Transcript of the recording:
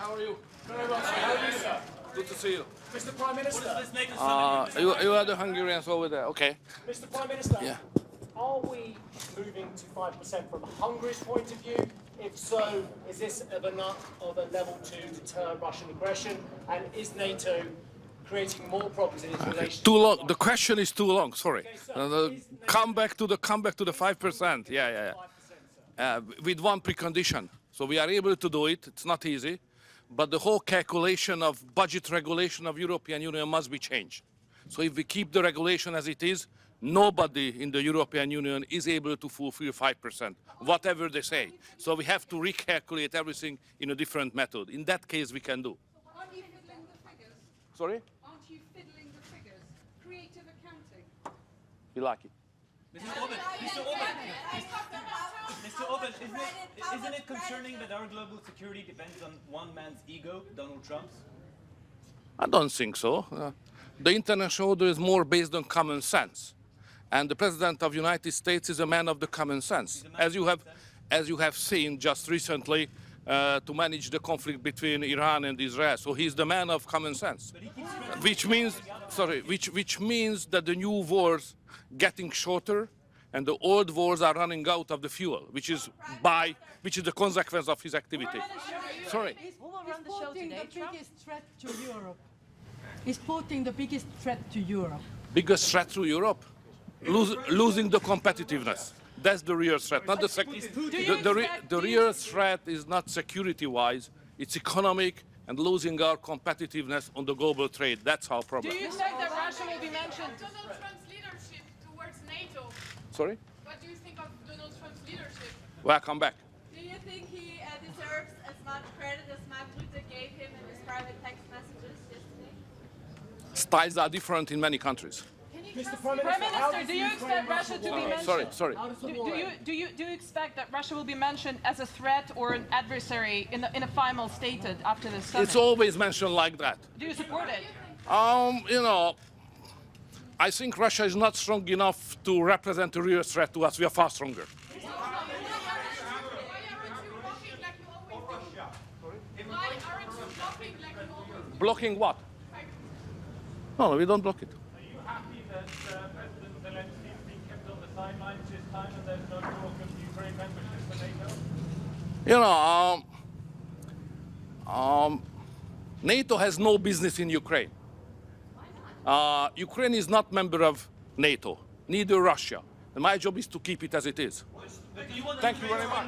How are you? Very well, sir. How are you, sir? Good to see you. Mr. Prime Minister. You are the Hungarians over there, okay. Mr. Prime Minister. Yeah. Are we moving to 5% from Hungary's point of view? If so, is this of a level to deter Russian aggression? And is NATO creating more problems in its relations? Too long. The question is too long. Sorry. Okay, sir. Come back to the 5%. Yeah. 5%, sir. With one precondition. So we are able to do it. It's not easy, but the whole calculation of budget regulation of European Union must be changed. So if we keep the regulation as it is, nobody in the European Union is able to fulfill 5%, whatever they say. So we have to recalculate everything in a different method. In that case, we can do. Aren't you fiddling the figures? Sorry? Aren't you fiddling the figures? Creative accounting. You like it? Mr. Orban, isn't it concerning that our global security depends on one man's ego, Donald Trump's? I don't think so. The international order is more based on common sense. And the President of the United States is a man of the common sense. As you have seen just recently, to manage the conflict between Iran and Israel. So he's the man of common sense. Which means that the new wars getting shorter and the old wars are running out of the fuel, which is the consequence of his activity. Sorry. Who will run the show today? The biggest threat to Europe. Is Putin the biggest threat to Europe? Biggest threat to Europe? Losing the competitiveness. That's the real threat, not the real threat is not security-wise, it's economic and losing our competitiveness on the global trade. That's our problem. Do you expect that Russia will be mentioned? Donald Trump's leadership towards NATO. Sorry? What do you think of Donald Trump's leadership? Welcome back. Do you think he deserves as much credit as Mark Rutte gave him in his private text messages yesterday? Styles are different in many countries. Mr. Prime Prime Minister, how Minister, does do you expect Russia to be mentioned? Sorry. Do you expect that Russia will be mentioned as a threat or an adversary in a final stated after this summit? It's always mentioned like that. Do you support it? I think Russia is not strong enough to represent a real threat to us. We are far stronger. Why aren't you blocking like you always do? Why aren't you blocking like you always do? Blocking what? No, we don't block it. Are you happy that President Zelensky is being kept on the sidelines this time and there's no talk of Ukraine membership for NATO? NATO has no business in Ukraine. Ukraine is not member of NATO, neither Russia. And my job is to keep it as it is. Thank you very much.